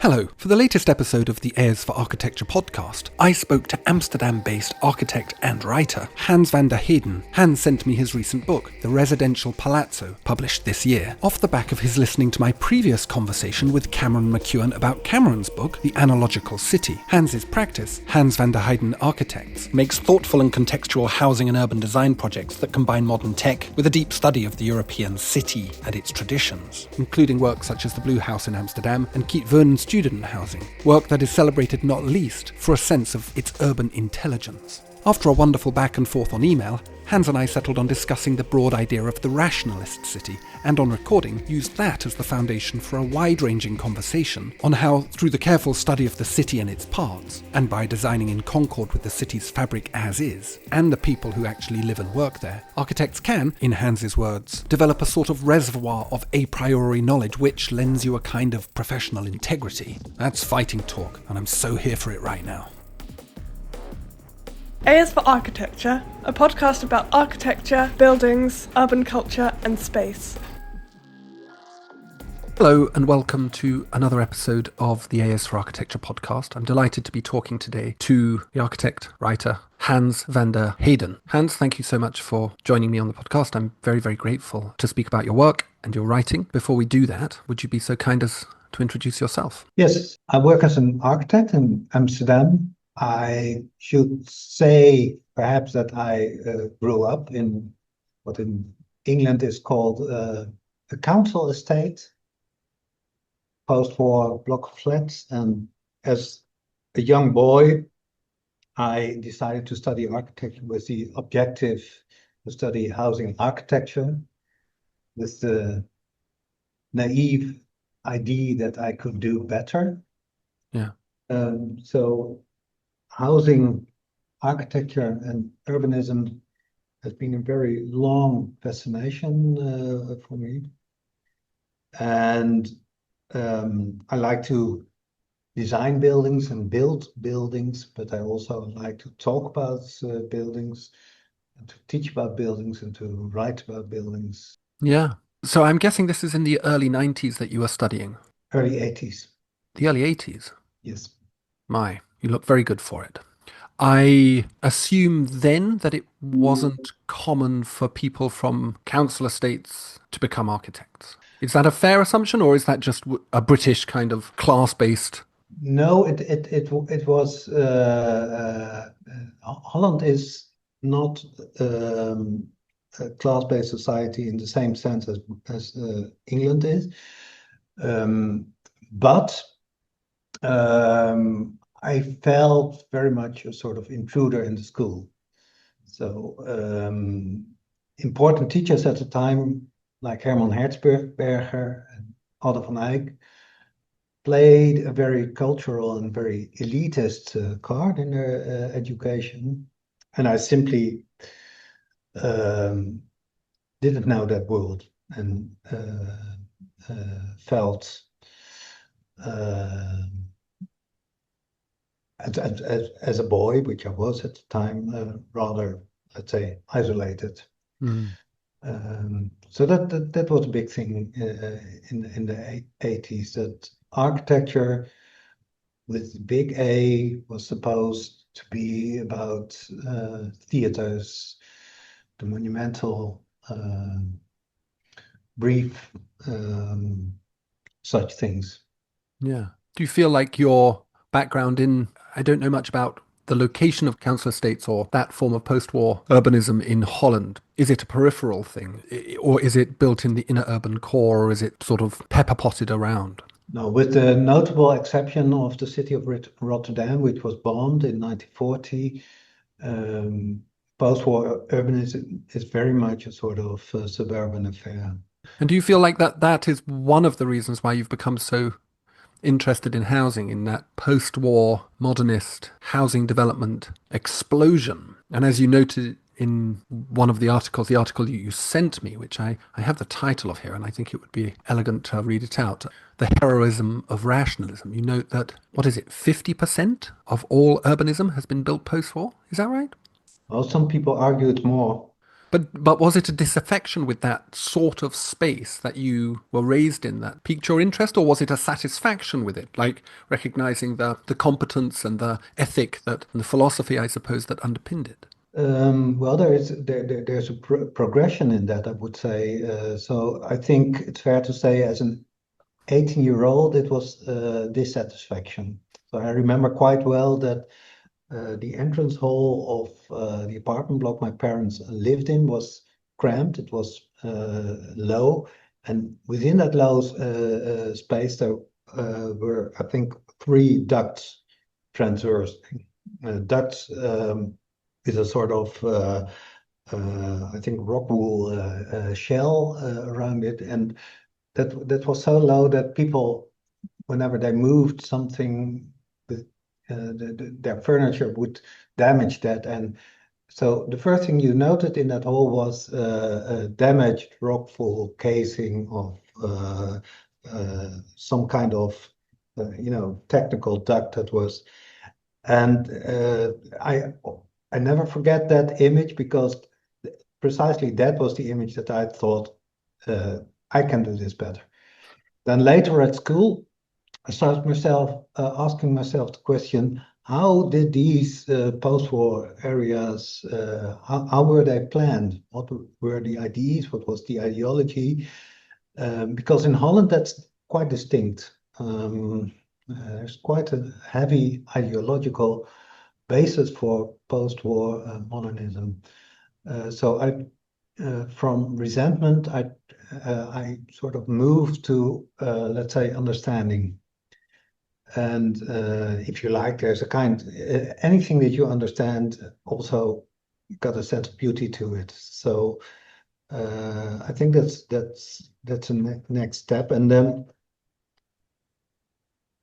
Hello. For the latest episode of the Heirs for Architecture podcast, I spoke to Amsterdam-based architect and writer Hans van der Heijden. Hans sent me his recent book, The Residential Palazzo, published this year, off the back of his listening to my previous conversation with Cameron McEwen about Cameron's book, The Analogical City. Hans's practice, Hans van der Heijden Architects, makes thoughtful and contextual housing and urban design projects that combine modern tech with a deep study of the European city and its traditions, including work such as the Blue House in Amsterdam and Keet Vernon's student housing, work that is celebrated not least for a sense of its urban intelligence. After a wonderful back and forth on email, Hans and I settled on discussing the broad idea of the rationalist city, and on recording used that as the foundation for a wide-ranging conversation on how, through the careful study of the city and its parts, and by designing in concord with the city's fabric as is, and the people who actually live and work there, architects can, in Hans's words, develop a sort of reservoir of a priori knowledge which lends you a kind of professional integrity. That's fighting talk, and I'm so here for it right now. Heirs for Architecture, a podcast about architecture, buildings, urban culture and space. Hello and welcome to another episode of the Heirs for Architecture podcast. I'm delighted to be talking today to the architect, writer, Hans van der Heijden. Hans, thank you so much for joining me on the podcast. I'm very, very grateful to speak about your work and your writing. Before we do that, would you be so kind as to introduce yourself? Yes, I work as an architect in Amsterdam. I should say perhaps that I grew up in what in England is called a council estate, post-war block of flats. And as a young boy, I decided to study architecture with the objective to study housing architecture, with the naive idea that I could do better. Yeah. So housing architecture and urbanism has been a very long fascination for me. And I like to design buildings and build buildings, but I also like to talk about buildings and to teach about buildings and to write about buildings. Yeah. So I'm guessing this is in the early 90s that you were studying. Early 80s. The early 80s? Yes. My, you look very good for it. I assume then that it wasn't common for people from council estates to become architects. Is that a fair assumption, or is that just a British kind of class-based? No, it was. Holland is not a class-based society in the same sense as England is, but. I felt very much a sort of intruder in the school. So important teachers at the time, like Herman Herzberger and Otto van Eyck, played a very cultural and very elitist card in their education. And I simply didn't know that world and felt as a boy, which I was at the time, rather, let's say, isolated. Mm. So that was a big thing in the 80s, that architecture with big A was supposed to be about theaters, the monumental, brief, such things. Yeah. Do you feel like your background in, I don't know much about the location of council estates or that form of post-war urbanism in Holland, is it a peripheral thing, or is it built in the inner urban core, or is it sort of pepper-potted around? No, with the notable exception of the city of Rotterdam, which was bombed in 1940, post-war urbanism is very much a sort of suburban affair. And do you feel like that is one of the reasons why you've become so interested in housing, in that post-war modernist housing development explosion? And as you noted in one of the articles, the article you sent me, which I have the title of here, and I think it would be elegant to read it out, The Heroism of Rationalism. You note that, 50% of all urbanism has been built post-war? Is that right? Well, some people argue it's more. But was it a disaffection with that sort of space that you were raised in that piqued your interest, or was it a satisfaction with it, like recognizing the competence and the ethic that and the philosophy, I suppose, that underpinned it? Well, there's a progression in that, I would say. So I think it's fair to say, as an 18-year-old, it was dissatisfaction. So I remember quite well that the entrance hall of the apartment block my parents lived in was cramped. It was low, and within that low space, there were, I think, 3 ducts transversing. Ducts is a sort of, I think, rock wool shell around it, and that was so low that people, whenever they moved something with their furniture, would damage that. And so the first thing you noted in that hall was a damaged rockwool casing of some kind of technical duct that was. And I never forget that image, because precisely that was the image that I thought, I can do this better. Then later at school, I started asking myself the question: how did these post-war areas, how were they planned? What were the ideas? What was the ideology? Because in Holland, that's quite distinct. There's quite a heavy ideological basis for post-war modernism. So from resentment, I sort of moved to, let's say, understanding. And if you like, there's a kind, anything that you understand also got a sense of beauty to it. So I think that's a next step. And then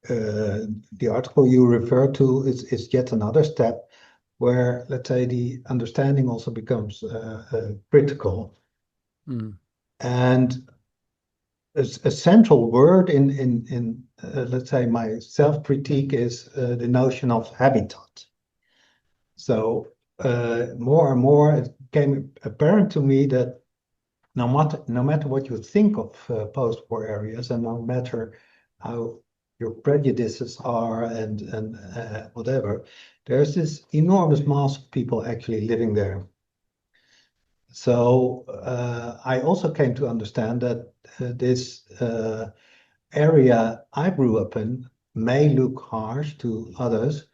the article you refer to is yet another step, where, let's say, the understanding also becomes critical. Mm. And a central word in let's say, my self-critique is the notion of habitat. So more and more it became apparent to me that no matter what you think of post-war areas, and no matter how your prejudices are and whatever, there's this enormous mass of people actually living there. So I also came to understand that this area I grew up in may look harsh to others,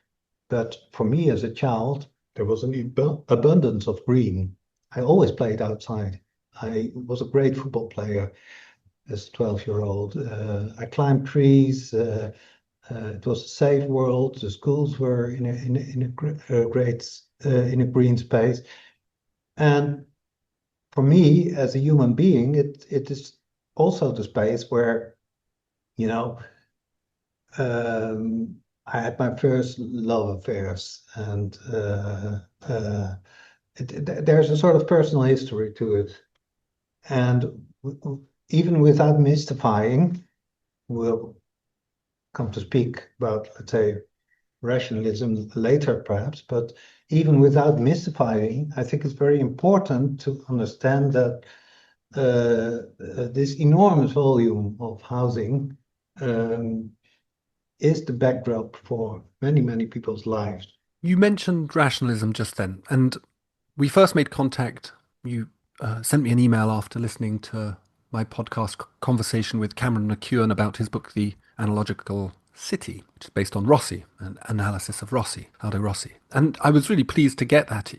but for me as a child, there was an abundance of green. I always played outside. I was a great football player as a 12-year-old. I climbed trees. It was a safe world. The schools were in a green space, and for me as a human being, it is also the space where, I had my first love affairs, and there's a sort of personal history to it. And even without mystifying, we'll come to speak about, let's say, rationalism later perhaps, but even without mystifying, I think it's very important to understand that this enormous volume of housing is the backdrop for many, many people's lives. You mentioned rationalism just then, and we first made contact. You sent me an email after listening to my podcast conversation with Cameron McEwen about his book, The Analogical City, which is based on Rossi, an analysis of Rossi, Aldo Rossi. And I was really pleased to get that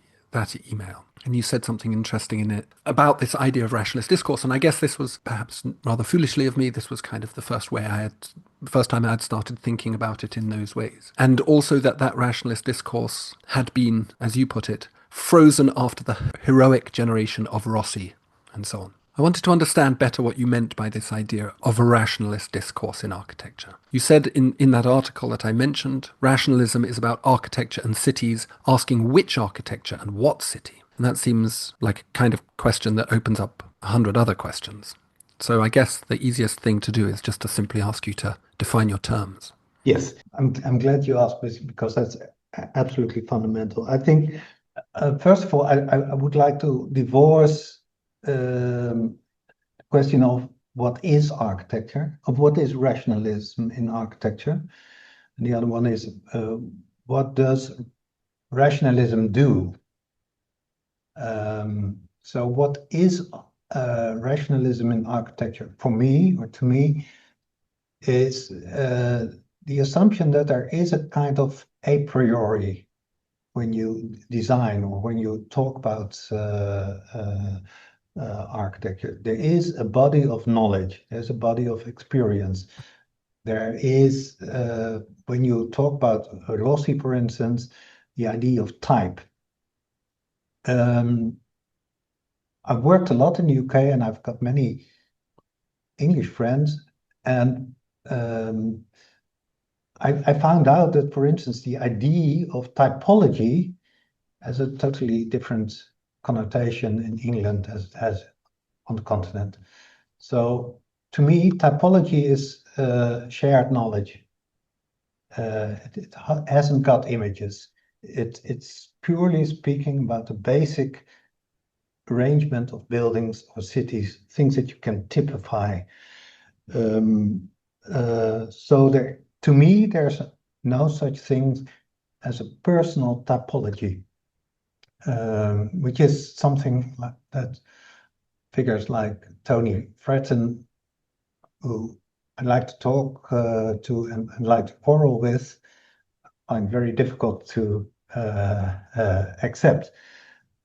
email. And you said something interesting in it about this idea of rationalist discourse. And I guess this was perhaps rather foolishly of me. This was kind of the first time I had started thinking about it in those ways. And also that rationalist discourse had been, as you put it, frozen after the heroic generation of Rossi and so on. I wanted to understand better what you meant by this idea of a rationalist discourse in architecture. You said in that article that I mentioned, rationalism is about architecture and cities, asking which architecture and what city. And that seems like a kind of question that opens up 100 other questions. So I guess the easiest thing to do is just to simply ask you to define your terms. Yes, I'm glad you asked this, because that's absolutely fundamental. I think First of all, I would like to divorce the question of what is architecture, of what is rationalism in architecture. And the other one is what does rationalism do? So what is rationalism in architecture? For me, or to me, is the assumption that there is a kind of a priori when you design or when you talk about architecture. There is a body of knowledge, there's a body of experience. There is, when you talk about Rossi, for instance, the idea of type. I've worked a lot in the UK and I've got many English friends, and I found out that, for instance, the idea of typology has a totally different connotation in England as it has on the continent. So to me, typology is shared knowledge. It hasn't got images. It's purely speaking about the basic arrangement of buildings or cities, things that you can typify. So there, to me, there's no such thing as a personal typology, which is something like that figures like Tony Fretton, who I like to talk to and like to quarrel with, find very difficult to accept.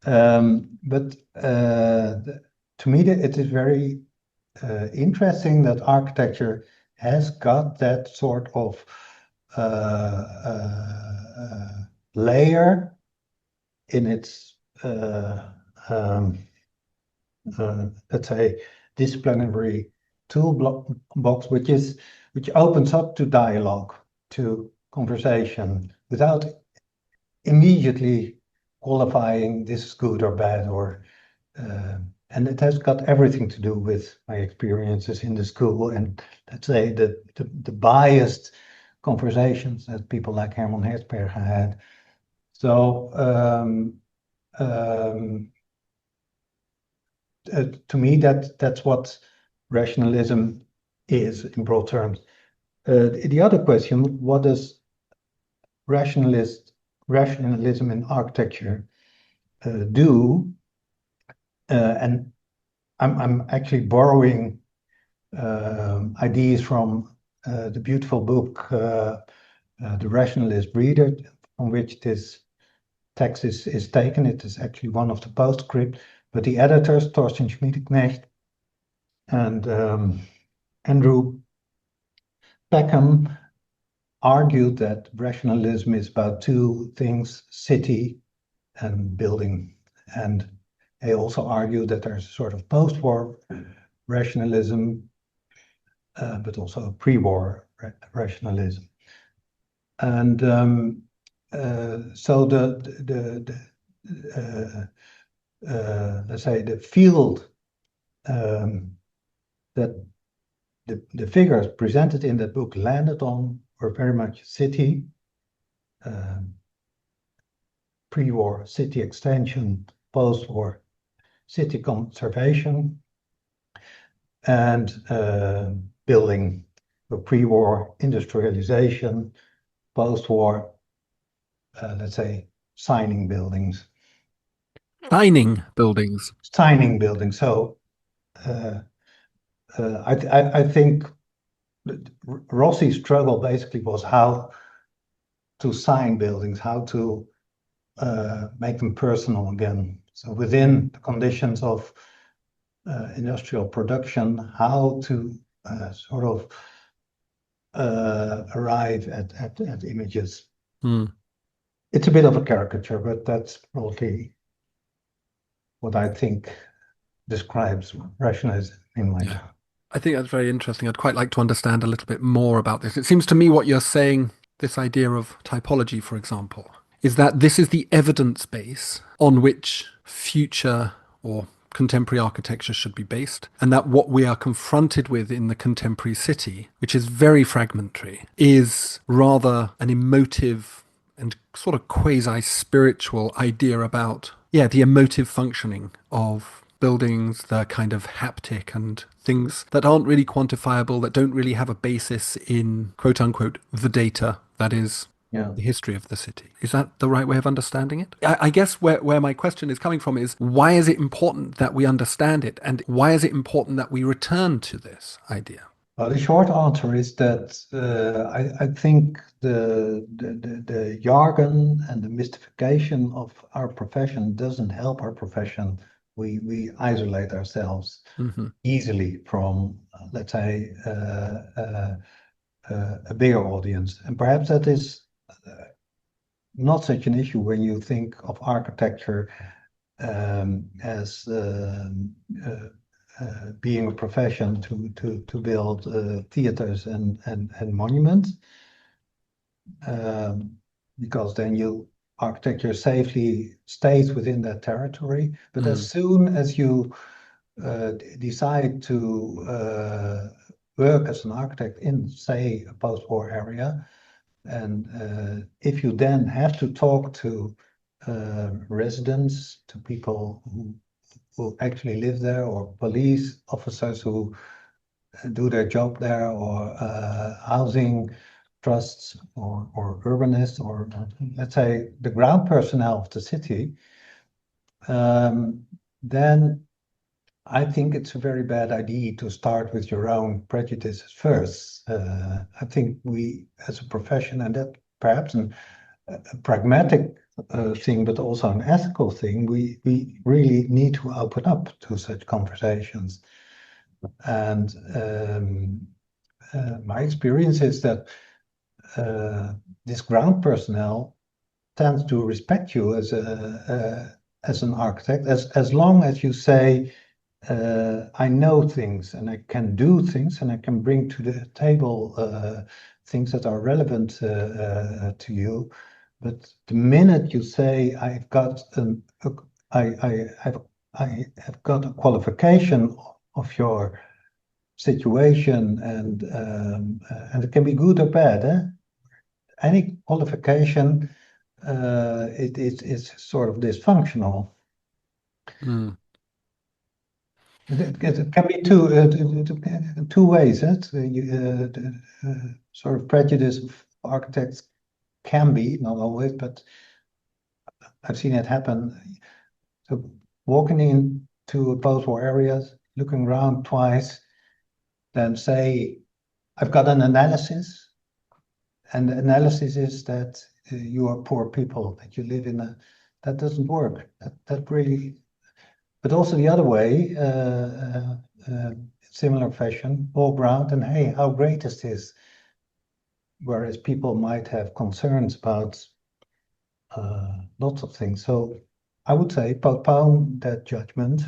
But to me, it is very interesting that architecture has got that sort of layer in its, let's say, disciplinary toolbox, which opens up to dialogue, to conversation, without immediately qualifying this is good or bad, or and it has got everything to do with my experiences in the school and, let's say, the biased conversations that people like Herman Hertzberger had. So to me, that's what rationalism is in broad terms. The other question, what does rationalism in architecture do? And I'm actually borrowing ideas from the beautiful book, The Rationalist Breeder, from which this text is taken. It is actually one of the postscript, but the editors, Thorsten Schmiedeknecht and Andrew Peckham, argued that rationalism is about two things, city and building. And they also argued that there's a sort of post-war rationalism, but also pre-war rationalism. And so let's say the field that the figures presented in that book landed on were very much city, pre-war city extension, post-war city conservation, and building, the pre-war industrialization, post-war, let's say, signing buildings. Signing buildings. Signing buildings. So I think Rossi's struggle basically was how to sign buildings, how to make them personal again. So within the conditions of industrial production, how to sort of arrive at images. It's a bit of a caricature, but that's probably what I think describes rationalism in my time. I think that's very interesting. I'd quite like to understand a little bit more about this. It seems to me what you're saying, this idea of typology, for example, is that this is the evidence base on which future or contemporary architecture should be based, and that what we are confronted with in the contemporary city, which is very fragmentary, is rather an emotive and sort of quasi-spiritual idea about, the emotive functioning of buildings, the kind of haptic and things that aren't really quantifiable, that don't really have a basis in, quote unquote, the data that is the history of the city. Is that the right way of understanding it? I guess where my question is coming from is, why is it important that we understand it? And why is it important that we return to this idea? Well, the short answer is that I think the jargon and the mystification of our profession doesn't help our profession. We isolate ourselves easily from, let's say, a bigger audience. And perhaps that is not such an issue when you think of architecture as being a profession to build theaters and monuments, because then architecture safely stays within that territory. But as soon as you decide to work as an architect in, say, a post-war area, and if you then have to talk to residents, to people who actually live there, or police officers who do their job there, or housing trusts, or urbanists, or let's say the ground personnel of the city, then I think it's a very bad idea to start with your own prejudices first. I think we, as a profession, and that perhaps a pragmatic thing, but also an ethical thing, we really need to open up to such conversations. And my experience is that this ground personnel tends to respect you as an architect, as long as you say, I know things, and I can do things, and I can bring to the table things that are relevant to you. But the minute you say, I've got I have got a qualification of your situation, and it can be good or bad. Any qualification, it's sort of dysfunctional. It can be two ways. Sort of prejudice of architects can be, not always, but I've seen it happen. So walking into post-war areas, looking around twice, then say, I've got an analysis, and the analysis is that you are poor people, that you live that doesn't work. That really. But also the other way, similar fashion, walk around and, hey, how great is this? Whereas people might have concerns about lots of things. So I would say postpone that judgment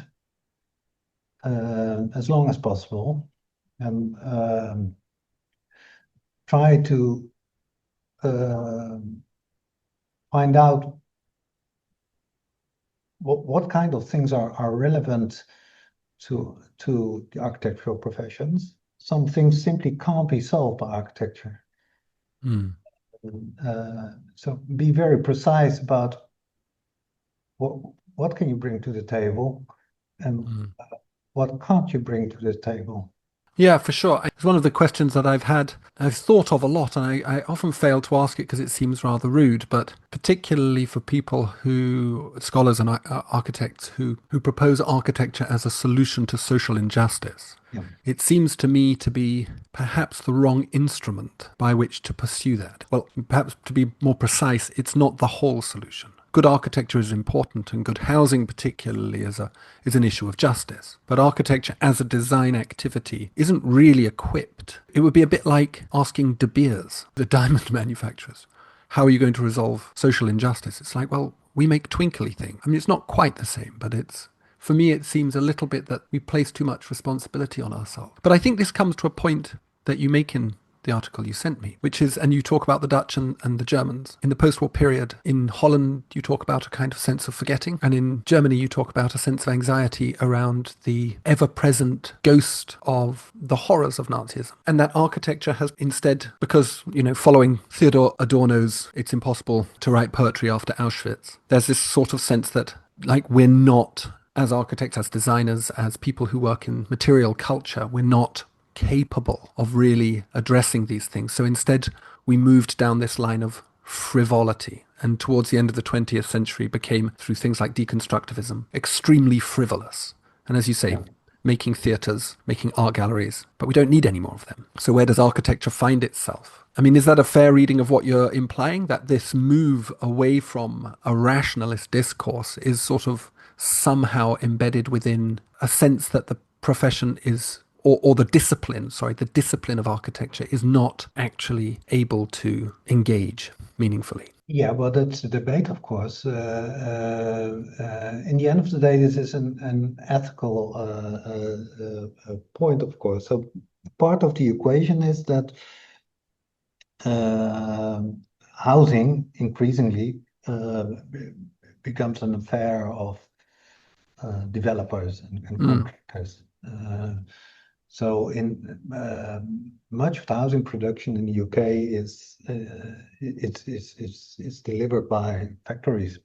as long as possible, and try to find out what kind of things are relevant to the architectural professions. Some things simply can't be solved by architecture. So be very precise about what can you bring to the table, and what can't you bring to the table. Yeah, for sure. It's one of the questions that I've thought of a lot, and I often fail to ask it because it seems rather rude, but particularly for people scholars and architects who propose architecture as a solution to social injustice. Yeah. It seems to me to be perhaps the wrong instrument by which to pursue that. Well, perhaps to be more precise, it's not the whole solution. Good architecture is important, and good housing particularly is an issue of justice. But architecture as a design activity isn't really equipped. It would be a bit like asking De Beers, the diamond manufacturers, how are you going to resolve social injustice? It's like, well, we make twinkly things. I mean, it's not quite the same, but for me, it seems a little bit that we place too much responsibility on ourselves. But I think this comes to a point that you make in the article you sent me, which is, and you talk about the Dutch and the Germans. In the post-war period, in Holland, you talk about a kind of sense of forgetting. And in Germany, you talk about a sense of anxiety around the ever-present ghost of the horrors of Nazism. And that architecture has instead, because, following Theodor Adorno's "It's impossible to write poetry after Auschwitz," there's this sort of sense that, we're not, as architects, as designers, as people who work in material culture, we're not capable of really addressing these things. So instead, we moved down this line of frivolity, and towards the end of the 20th century became, through things like deconstructivism, extremely frivolous. And as you say, making theatres, making art galleries, but we don't need any more of them. So where does architecture find itself? I mean, is that a fair reading of what you're implying, that this move away from a rationalist discourse is sort of somehow embedded within a sense that the profession is, or the discipline of architecture is not actually able to engage meaningfully? Yeah, well, that's the debate, of course. In the end of the day, this is an ethical point, of course. So part of the equation is that housing increasingly becomes an affair of developers and contractors. So in much of the housing production in the UK is it's delivered by factories,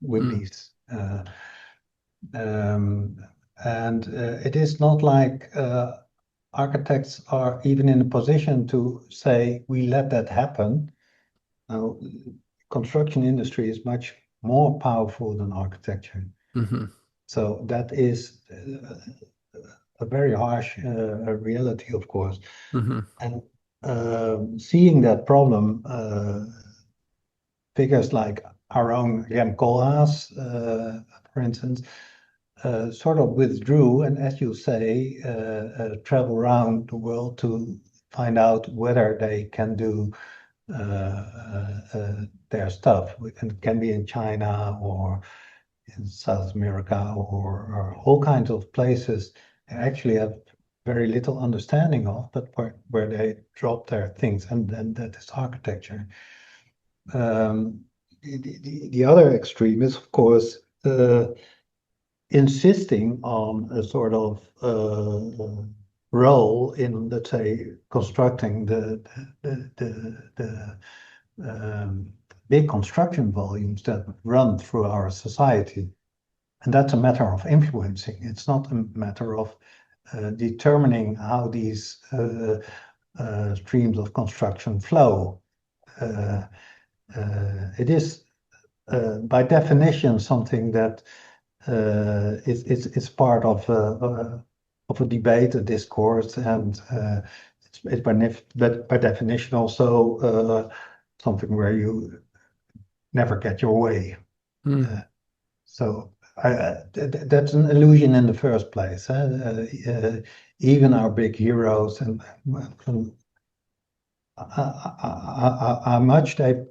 with these, and it is not like architects are even in a position to say we let that happen. Now, construction industry is much more powerful than architecture. So that is a very harsh reality, of course. And seeing that problem, figures like our own Rem Koolhaas, for instance, sort of withdrew, and as you say, travel around the world to find out whether they can do their stuff. It can be in China or in South America or all kinds of places they actually have very little understanding of, but where they drop their things, and then that is architecture. The other extreme is, of course, insisting on a sort of role in, let's say, constructing the big construction volumes that run through our society. And that's a matter of influencing. It's not a matter of determining how these streams of construction flow. It is, by definition, something that it's part of a debate, a discourse, and it's by definition also something where you never get your way. So that's an illusion in the first place. Even our big heroes and how much they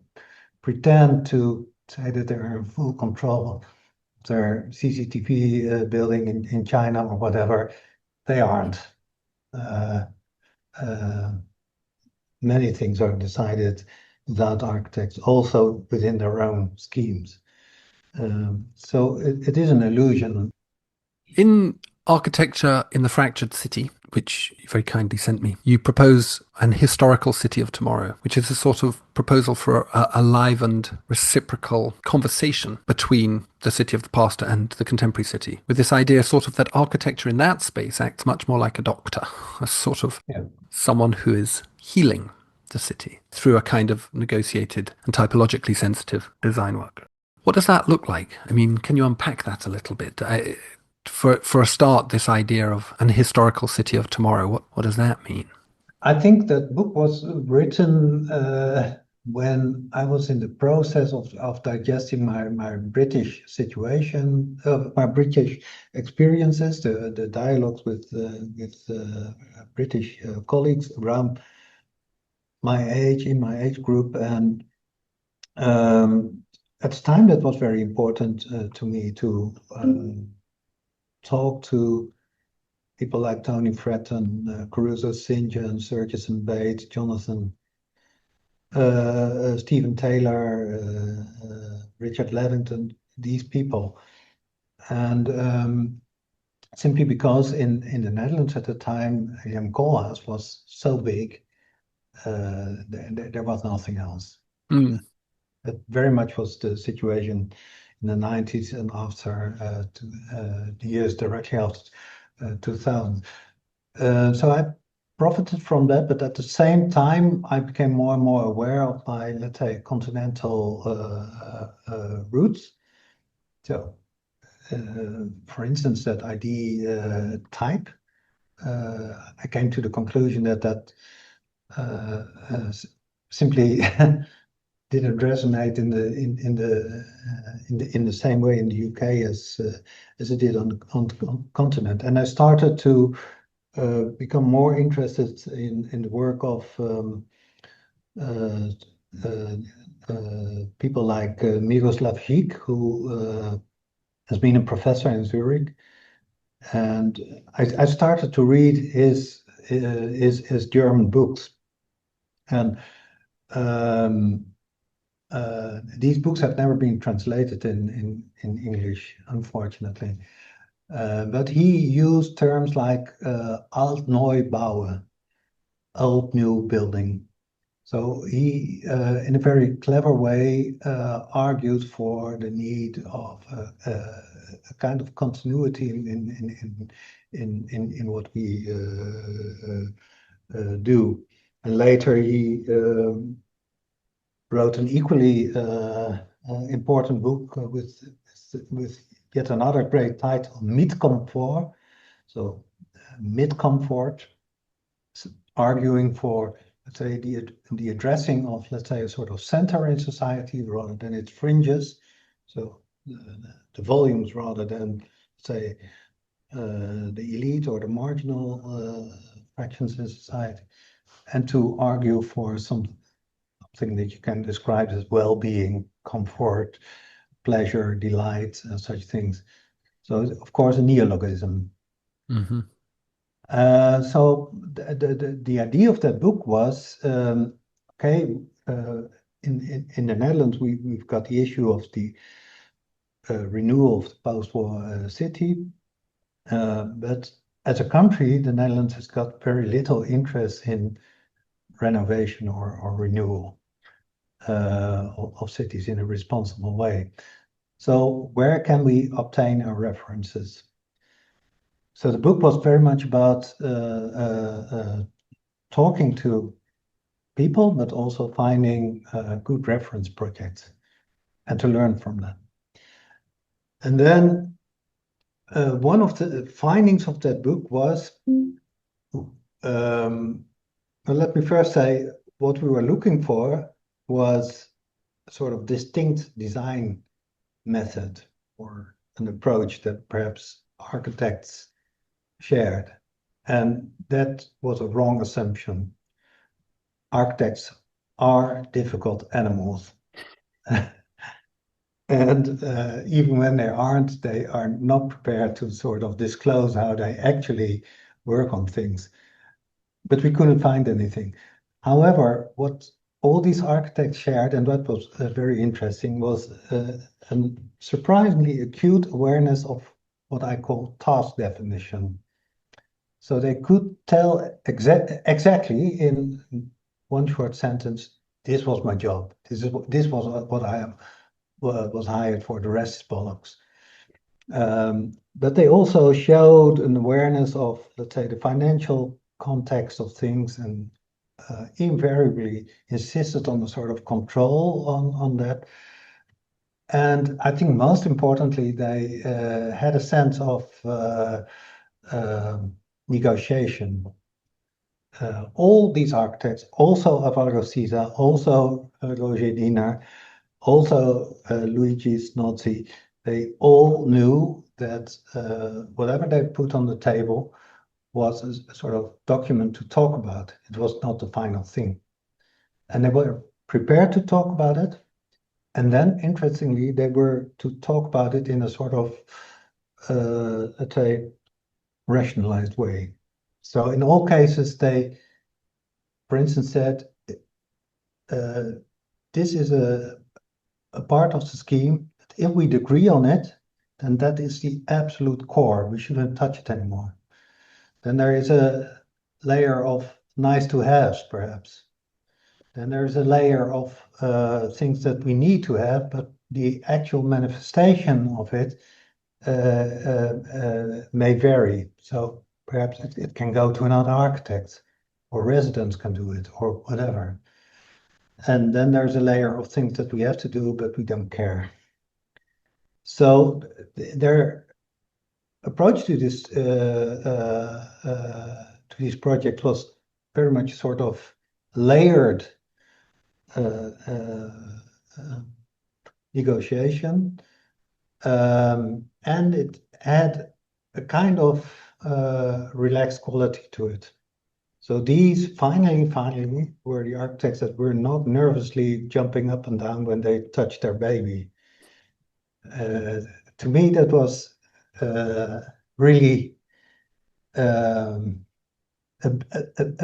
pretend to say that they're in full control of their CCTV building in China or whatever, they aren't. Many things are decided without architects, also within their own schemes. So it is an illusion. In Architecture in the Fractured City, which you very kindly sent me, you propose an historical city of tomorrow, which is a sort of proposal for a live and reciprocal conversation between the city of the past and the contemporary city, with this idea sort of that architecture in that space acts much more like a doctor, a sort of someone who is healing the city through a kind of negotiated and typologically sensitive design work. What does that look like? I mean, can you unpack that a little bit? For a start, this idea of an historical city of tomorrow, what does that mean? I think that book was written when I was in the process of digesting my British situation, my British experiences, the dialogues with British colleagues around my age, in my age group, and at the time that was very important to me to talk to people like Tony Fretton, Caruso St. Sturgis and Bates, Jonathan, Stephen Taylor, Richard Levington, these people. And simply because in the Netherlands at the time, Jan Koolhaas was so big, there was nothing else. That very much was the situation in the 90s and after the years directly after 2000. So I profited from that, but at the same time, I became more and more aware of my, let's say, continental roots. So, for instance, that ID type, I came to the conclusion that simply didn't resonate in the same way in the UK as it did on the continent, and I started to become more interested in the work of people like Miroslav Žižek, who has been a professor in Zurich, and I started to read his German books, and these books have never been translated in English, unfortunately. But he used terms like alt-neu-bouwen, old new building. So he, in a very clever way, argued for the need of a kind of continuity in what we do. And later he wrote an equally important book with yet another great title, Mid-Comfort. So mid-comfort, arguing for, let's say, the addressing of, let's say, a sort of center in society rather than its fringes. So the volumes rather than, say, the elite or the marginal fractions in society, and to argue for something that you can describe as well-being, comfort, pleasure, delight, and such things. So, of course, a neologism. Mm-hmm. So the idea of that book was, okay, in the Netherlands, we've got the issue of the renewal of the post-war city, but as a country, the Netherlands has got very little interest in renovation or renewal of cities in a responsible way. So where can we obtain our references? So the book was very much about talking to people, but also finding good reference projects and to learn from them. And then one of the findings of that book was, well, let me first say, what we were looking for was a sort of distinct design method or an approach that perhaps architects shared. And that was a wrong assumption. Architects are difficult animals. And even when they aren't, they are not prepared to sort of disclose how they actually work on things. But we couldn't find anything. However, what all these architects shared, and that was very interesting, was a surprisingly acute awareness of what I call task definition. So they could tell exactly in one short sentence, this was my job. This was what I was hired for. The rest is bollocks. But they also showed an awareness of, let's say, the financial context of things, and invariably insisted on a sort of control on that. And I think most importantly, they had a sense of negotiation. All these architects, also Alvaro Siza, also Roger Diener, also Luigi Snozzi, they all knew that whatever they put on the table was a sort of document to talk about. It was not the final thing. And they were prepared to talk about it. And then, interestingly, they were to talk about it in a sort of, let's say, rationalized way. So in all cases, they, for instance, said, this is a part of the scheme. If we agree on it, then that is the absolute core. We shouldn't touch it anymore. Then there is a layer of nice to haves, perhaps. Then there's a layer of things that we need to have, but the actual manifestation of it may vary. So perhaps it can go to another architect, or residents can do it, or whatever. And then there's a layer of things that we have to do, but we don't care. So their approach to this project was very much sort of layered negotiation, and it had a kind of relaxed quality to it. So these finally were the architects that were not nervously jumping up and down when they touched their baby. To me, that was really a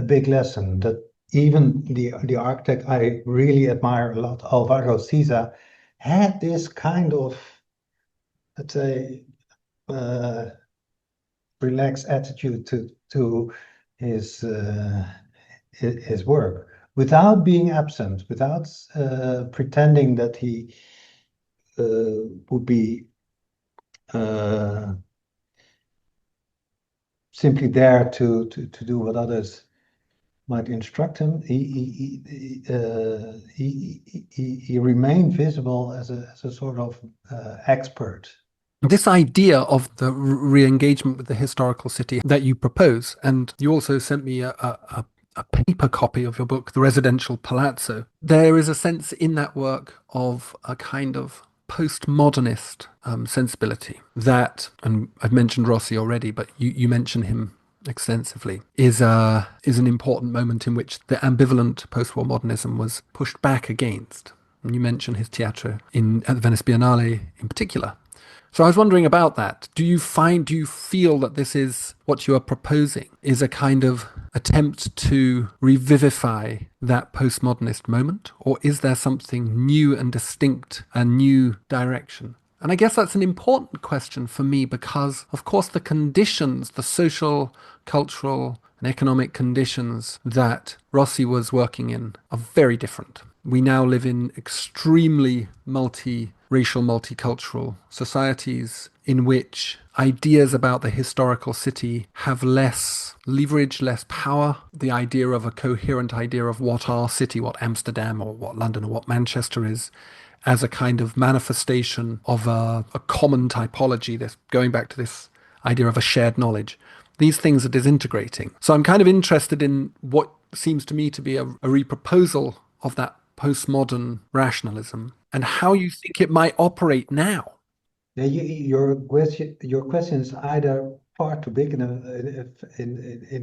big lesson, that even the architect I really admire a lot, Alvaro Siza, had this kind of, let's say, relaxed attitude to his work, without being absent, without pretending that he would be simply there to do what others might instruct him. He remained visible as a sort of expert. This idea of the re-engagement with the historical city that you propose, and you also sent me a paper copy of your book, The Residential Palazzo. There is a sense in that work of a kind of postmodernist sensibility that, and I've mentioned Rossi already, but you mention him extensively, is an important moment in which the ambivalent post-war modernism was pushed back against. And you mention his teatro at the Venice Biennale in particular. So I was wondering about that. Do you feel that this is what you are proposing is a kind of attempt to revivify that postmodernist moment? Or is there something new and distinct, a new direction? And I guess that's an important question for me because, of course, the conditions, the social, cultural, and economic conditions that Rossi was working in are very different. We now live in extremely multi-racial, multicultural societies in which ideas about the historical city have less leverage, less power. The idea of a coherent idea of what our city, what Amsterdam or what London or what Manchester is, as a kind of manifestation of a common typology, this going back to this idea of a shared knowledge. These things are disintegrating. So I'm kind of interested in what seems to me to be a reproposal of that postmodern rationalism and how you think it might operate now. Yeah, your question is either far too big in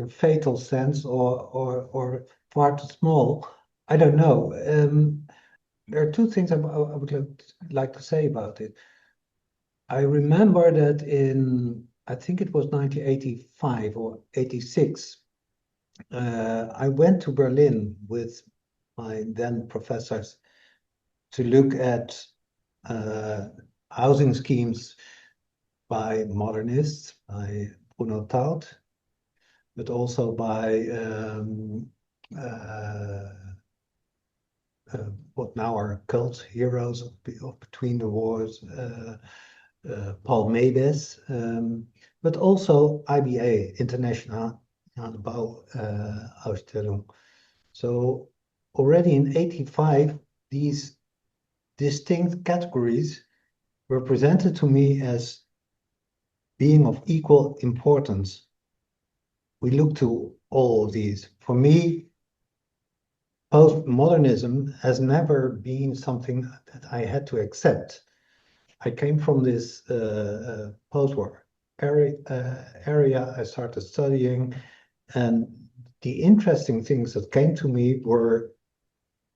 a fatal sense, or far too small. I don't know. There are two things I would like to say about it. I remember that I think it was 1985 or 86, I went to Berlin with my then professors to look at housing schemes by modernists, by Bruno Taut, but also by what now are cult heroes of Between the Wars, Paul Mebes, but also IBA, Internationale Bauausstellung. So already in 85, these distinct categories were presented to me as being of equal importance. We look to all of these. For me, postmodernism has never been something that I had to accept. I came from this post-war area. I started studying, and the interesting things that came to me were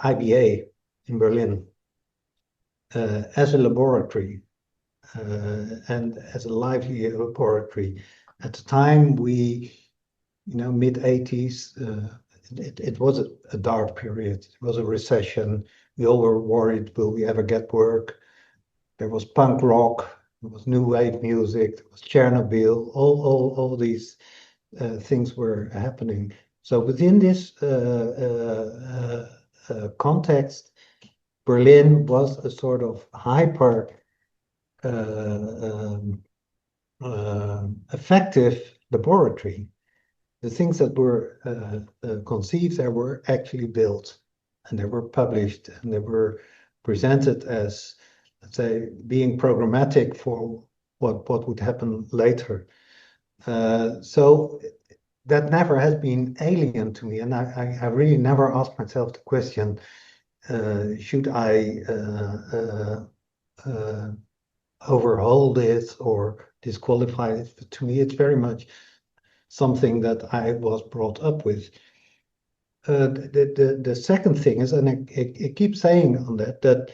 IBA in Berlin as a laboratory and as a lively laboratory. At the time, mid-80s, it was a dark period. It was a recession. We all were worried, will we ever get work? There was punk rock, there was new wave music, there was Chernobyl, all these things were happening. So within this context, Berlin was a sort of hyper effective laboratory. The things that were conceived there were actually built, and they were published, and they were presented as, let's say, being programmatic for what would happen later. So that never has been alien to me, and I really never asked myself the question, should I overhaul this or disqualify it? But to me, it's very much something that I was brought up with. The second thing is, and I keep saying on that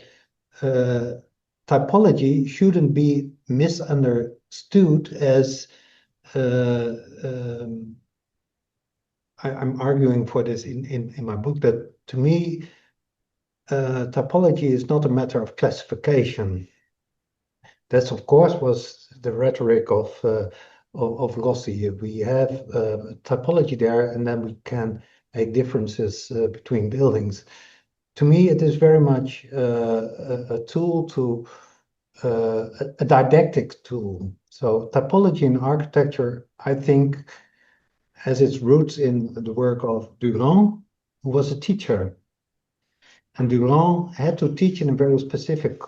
typology shouldn't be misunderstood as I'm arguing for this in my book, that to me typology is not a matter of classification. That's of course was the rhetoric of Rossi. We have typology there, and then we can make differences between buildings. To me, it is very much a tool to a didactic tool. So typology in architecture, I think, has its roots in the work of Durand, who was a teacher. And Durand had to teach in a very specific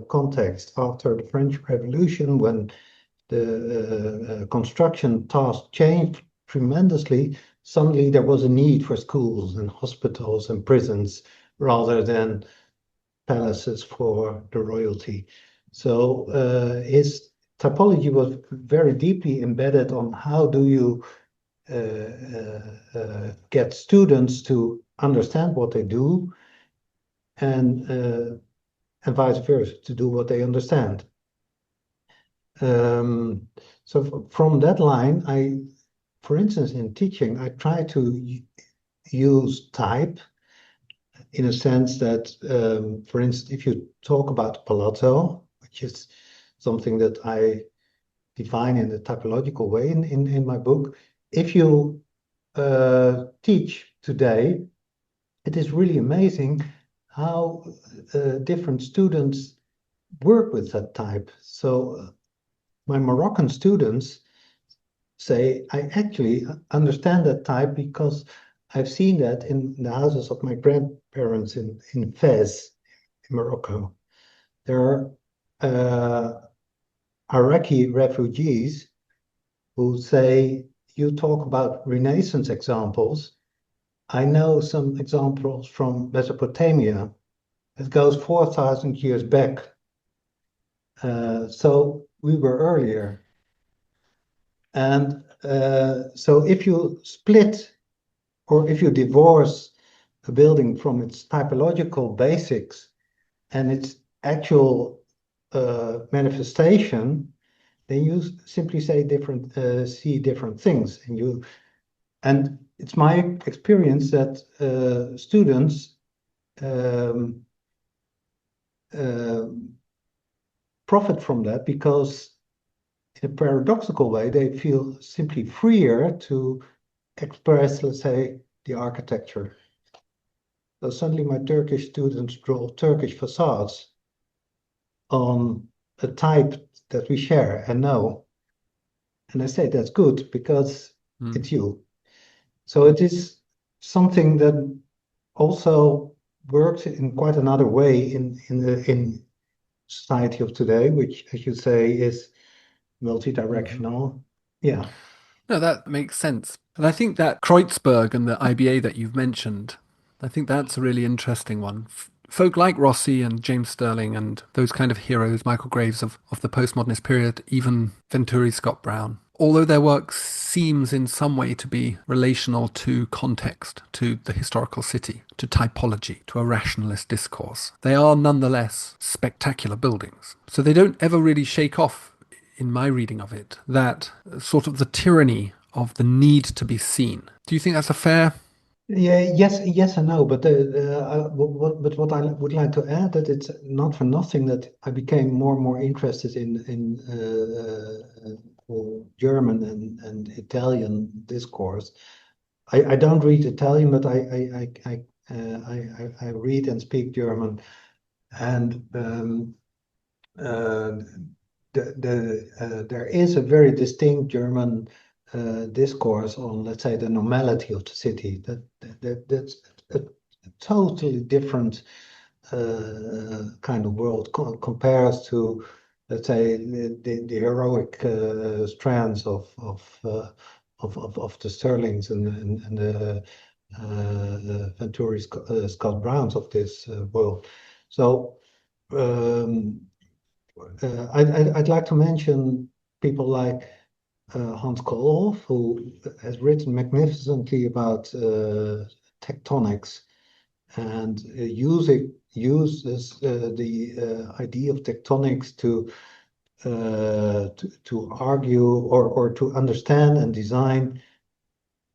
context after the French Revolution, when the construction task changed tremendously. Suddenly there was a need for schools and hospitals and prisons rather than palaces for the royalty. So his typology was very deeply embedded on how do you get students to understand what they do, and vice versa, to do what they understand. So from that line, for instance, in teaching, I try to use type in a sense that, for instance, if you talk about palazzo, which is something that I define in a typological way in my book, if you teach today, it is really amazing how different students work with that type. So my Moroccan students say, I actually understand that type because I've seen that in the houses of my grandparents in Fez, in Morocco. There are Iraqi refugees who say, you talk about Renaissance examples. I know some examples from Mesopotamia. It goes 4,000 years back. So we were earlier. And so if you split or if you divorce a building from its typological basics and its actual manifestation, then you simply say see different things. And it's my experience that students profit from that, because in a paradoxical way, they feel simply freer to express, let's say, the architecture. So suddenly my Turkish students draw Turkish facades on a type that we share and know. And I say that's good because it's you. So it is something that also works in quite another way in society of today, which, as you say, is multi-directional. Yeah. No, that makes sense. And I think that Kreutzberg and the IBA that you've mentioned, I think that's a really interesting one. Folk like Rossi and James Sterling and those kind of heroes, Michael Graves of the postmodernist period, even Venturi Scott Brown, although their work seems in some way to be relational to context, to the historical city, to typology, to a rationalist discourse, they are nonetheless spectacular buildings. So they don't ever really shake off in my reading of it, that sort of the tyranny of the need to be seen. Do you think that's a fair? Yeah, yes and no. But what I would like to add that it's not for nothing that I became more and more interested in German and Italian discourse. I don't read Italian, but I read and speak German, and uh, there is a very distinct German discourse on, let's say, the normality of the city. That's a totally different kind of world compares to, let's say, the heroic strands of the Sterlings and the Venturi Scott Browns of this world. So. I'd like to mention people like Hans Koolhof, who has written magnificently about tectonics and uses the idea of tectonics to argue or to understand and design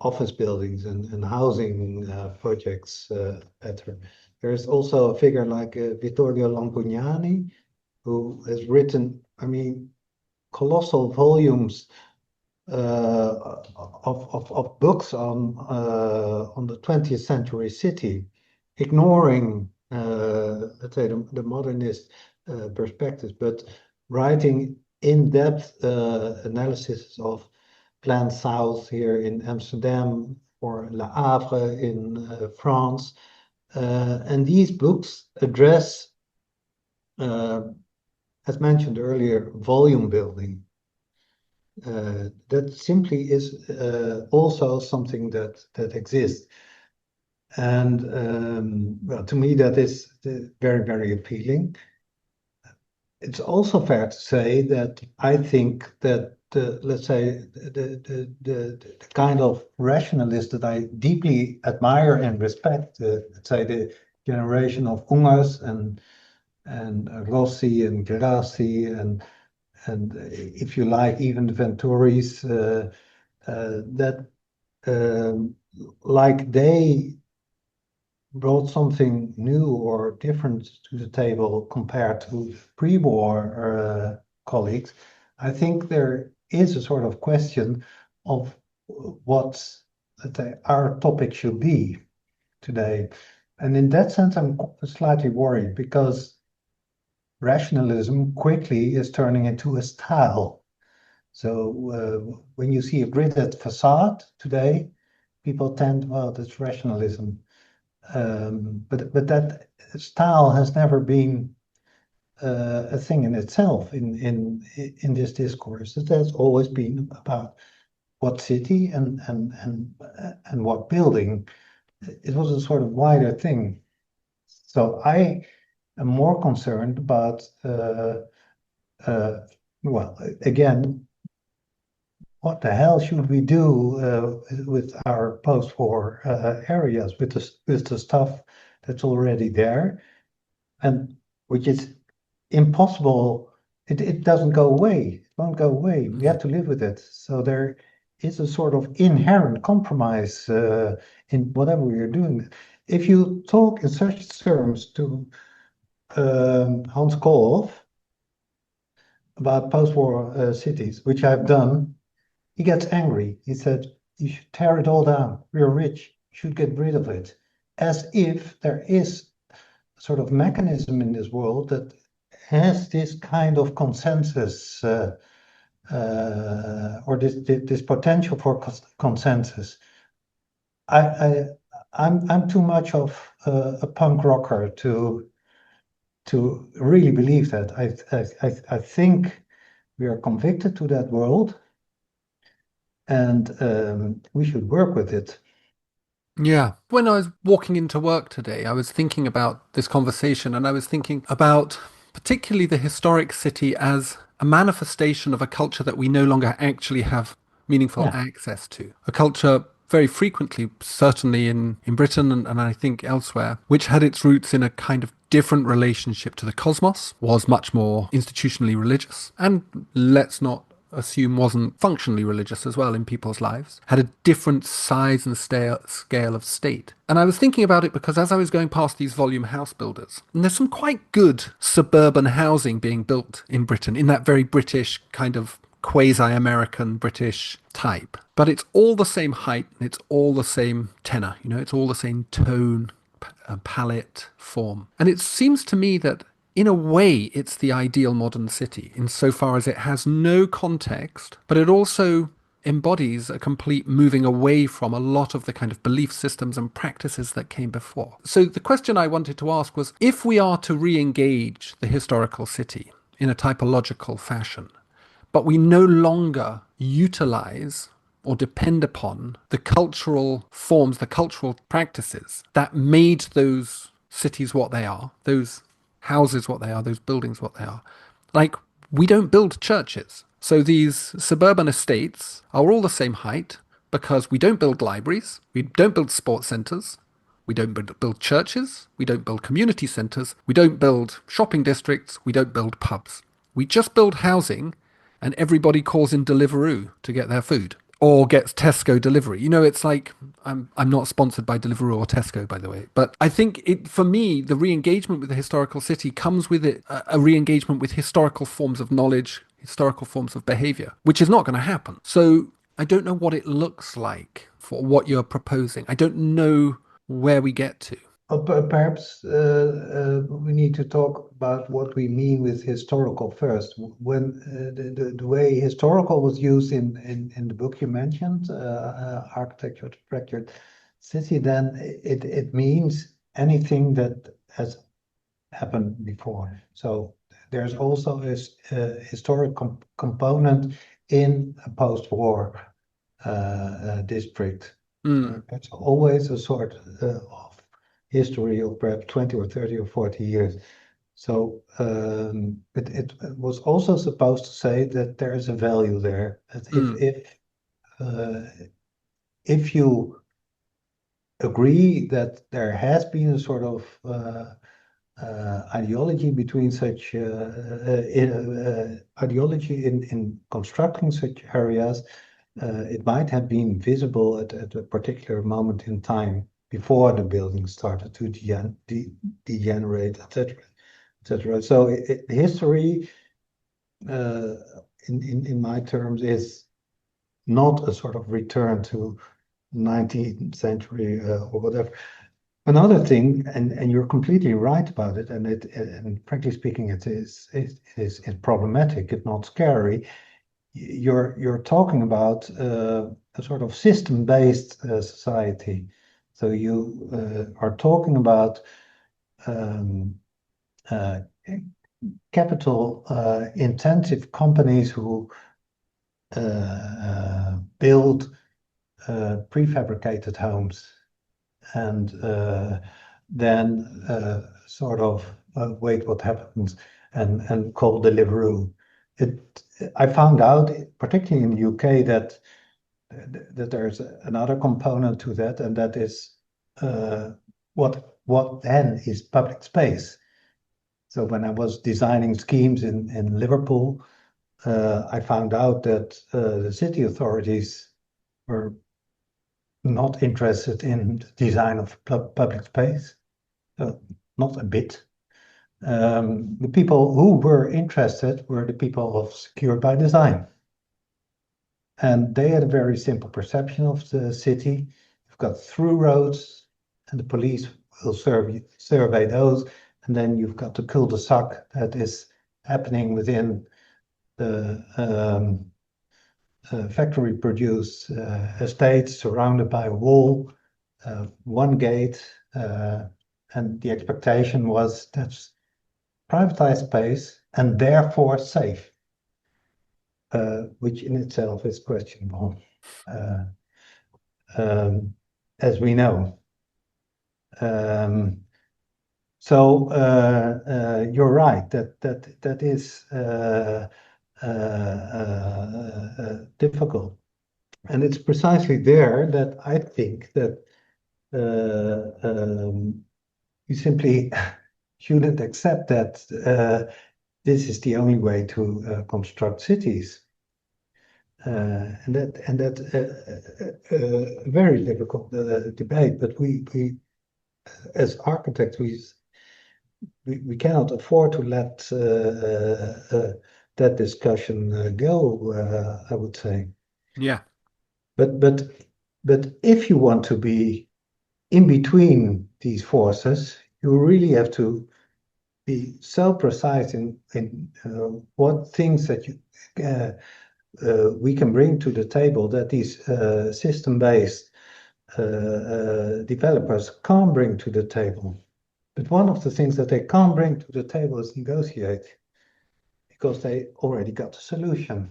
office buildings and housing projects better. There's also a figure like Vittorio Lampugnani, who has written, I mean, colossal volumes of books on the 20th century city, ignoring, let's say, the modernist perspectives, but writing in-depth analysis of Plan South here in Amsterdam or Le Havre in France. And these books address as mentioned earlier, volume building. That simply is also something that exists. And well, to me, that is very, very appealing. It's also fair to say that I think that, let's say, the kind of rationalist that I deeply admire and respect, let's say the generation of Ungers and Rossi and Grassi and if you like, even the Venturis, that like they brought something new or different to the table compared to pre-war colleagues. I think there is a sort of question of what, let's say, our topic should be today. And in that sense, I'm slightly worried because rationalism quickly is turning into a style. So when you see a gridded facade today, people tend, well, that's rationalism. But that style has never been a thing in itself in this discourse. It has always been about what city and what building. It was a sort of wider thing. So I am more concerned about well, again, what the hell should we do with our post-war areas, with the stuff that's already there, and which is impossible. It doesn't go away. It won't go away. We have to live with it. So there is a sort of inherent compromise in whatever we are doing. If you talk in such terms to Hans Koolhof about post-war cities, which I've done, he gets angry. He said, you should tear it all down. We're rich. You should get rid of it. As if there is a sort of mechanism in this world that has this kind of consensus or this potential for consensus. I'm too much of a punk rocker to really believe that. I think we are convicted to that world, and we should work with it. Yeah. When I was walking into work today, I was thinking about this conversation, and I was thinking about particularly the historic city as a manifestation of a culture that we no longer actually have meaningful Yeah. access to. A culture very frequently, certainly in Britain and I think elsewhere, which had its roots in a kind of different relationship to the cosmos, was much more institutionally religious, and let's not assume wasn't functionally religious as well in people's lives, had a different size and scale of state. And I was thinking about it because as I was going past these volume house builders, and there's some quite good suburban housing being built in Britain, in that very British kind of quasi-American British type. But it's all the same height and it's all the same tenor, it's all the same tone, palette, form. And it seems to me that in a way, it's the ideal modern city insofar as it has no context, but it also embodies a complete moving away from a lot of the kind of belief systems and practices that came before. So the question I wanted to ask was, if we are to re-engage the historical city in a typological fashion, but we no longer utilize or depend upon the cultural forms, the cultural practices that made those cities what they are, those houses what they are, those buildings what they are. Like, we don't build churches. So these suburban estates are all the same height because we don't build libraries, we don't build sports centres, we don't build churches, we don't build community centres, we don't build shopping districts, we don't build pubs. We just build housing and everybody calls in Deliveroo to get their food. Or gets Tesco delivery. It's like, I'm not sponsored by Deliveroo or Tesco, by the way. But I think for me, the re-engagement with the historical city comes with it a re-engagement with historical forms of knowledge, historical forms of behavior, which is not going to happen. So I don't know what it looks like for what you're proposing. I don't know where we get to. Perhaps we need to talk about what we mean with historical first. When the way historical was used in the book you mentioned, Architecture Fractured City, then it means anything that has happened before. So there's also a historic component in a post-war district. It's always a sort of history of perhaps 20 or 30 or 40 years. So it was also supposed to say that there is a value there. That if you agree that there has been a sort of ideology between such ideology in constructing such areas, it might have been visible at a particular moment in time before the building started to degenerate, etc., etc. So history, in my terms, is not a sort of return to 19th century or whatever. Another thing, and you're completely right about it, and frankly speaking, it is problematic, if not scary. You're talking about a sort of system-based society. So you are talking about capital-intensive companies who build prefabricated homes and then sort of wait what happens and call Deliveroo. I found out, particularly in the UK, that there's another component to that, and that is what then is public space. So when I was designing schemes in Liverpool, I found out that the city authorities were not interested in the design of public space, not a bit. The people who were interested were the people of Secured by Design. And they had a very simple perception of the city. You've got through roads, and the police will survey those. And then you've got the cul-de-sac that is happening within the factory-produced estates surrounded by a wall, one gate. And the expectation was that's privatized space and therefore safe. Which in itself is questionable, as we know. So you're right that is difficult, and it's precisely there that I think that you simply shouldn't accept that this is the only way to construct cities. And that a very difficult debate. But we as architects, we cannot afford to let that discussion go. I would say. Yeah. But if you want to be in between these forces, you really have to be so precise in what things that we can bring to the table that these system-based developers can't bring to the table. But one of the things that they can't bring to the table is negotiate, because they already got a solution,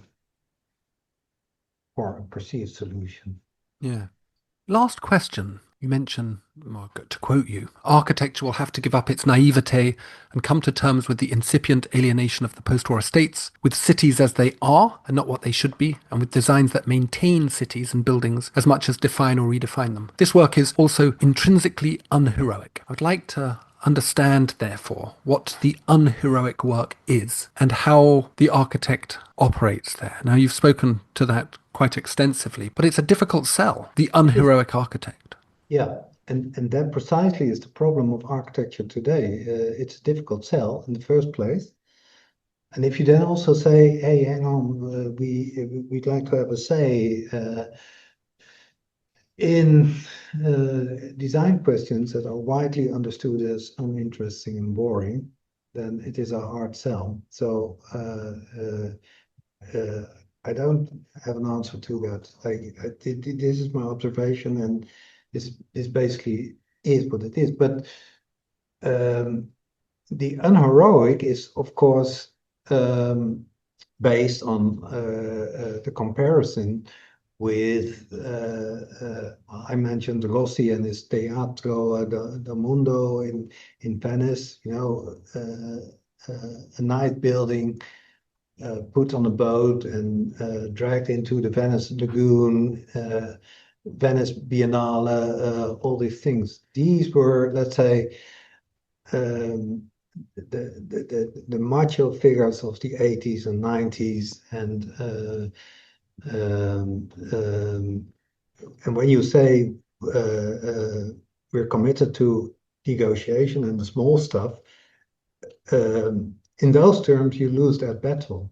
or a perceived solution. Yeah. Last question. You mentioned, well, to quote you, architecture will have to give up its naivete and come to terms with the incipient alienation of the post-war estates, with cities as they are and not what they should be, and with designs that maintain cities and buildings as much as define or redefine them. This work is also intrinsically unheroic. I would like to understand, therefore, what the unheroic work is and how the architect operates there. Now, you've spoken to that quite extensively, but it's a difficult sell, the unheroic architect. Yeah, and that precisely is the problem of architecture today. It's a difficult sell in the first place. And if you then also say, hey, hang on, we'd like to have a say in design questions that are widely understood as uninteresting and boring, then it is a hard sell. So I don't have an answer to that. This is my observation, and this basically is what it is. But the unheroic is, of course, based on the comparison with, I mentioned Rossi and his Teatro del Mundo in Venice, a night building put on a boat and dragged into the Venice Lagoon, Venice Biennale, all these things. These were, let's say, the macho figures of the 80s and 90s, and when you say we're committed to negotiation and the small stuff, in those terms, you lose that battle.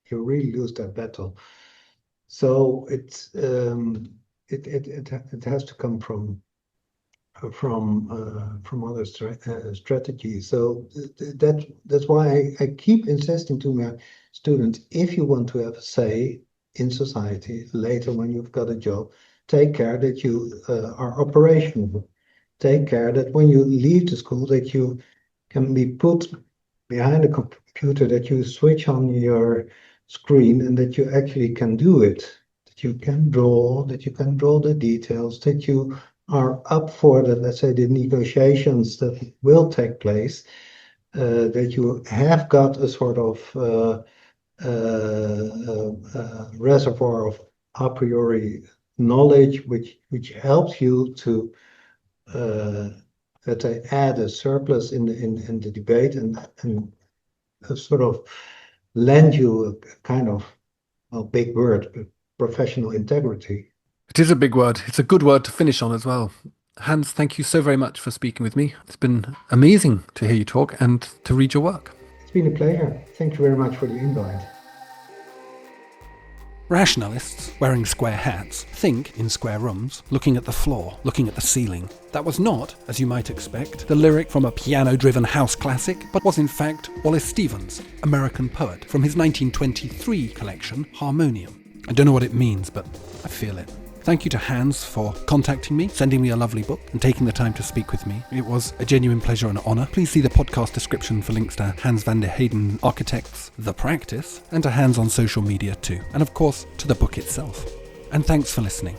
You really lose that battle. So it has to come from other strategies. So that's why I keep insisting to my students: if you want to have a say in society later when you've got a job, take care that you are operational. Take care that when you leave the school, that you can be put behind a computer, that you switch on your screen and that you actually can do it, that you can draw the details, that you are up for the, let's say, the negotiations that will take place, that you have got a sort of reservoir of a priori knowledge, which helps you to let's say add a surplus in the debate and sort of lend you a kind of, a big word, but professional integrity. It is a big word. It's a good word to finish on as well. Hans, thank you so very much for speaking with me. It's been amazing to hear you talk and to read your work. It's been a pleasure. Thank you very much for the invite. Rationalists, wearing square hats, think in square rooms, looking at the floor, looking at the ceiling. That was not, as you might expect, the lyric from a piano-driven house classic, but was in fact Wallace Stevens, American poet, from his 1923 collection, Harmonium. I don't know what it means, but I feel it. Thank you to Hans for contacting me, sending me a lovely book, and taking the time to speak with me. It was a genuine pleasure and honour. Please see the podcast description for links to Hans van der Heijden Architects, The Practice, and to Hans on social media too. And of course, to the book itself. And thanks for listening.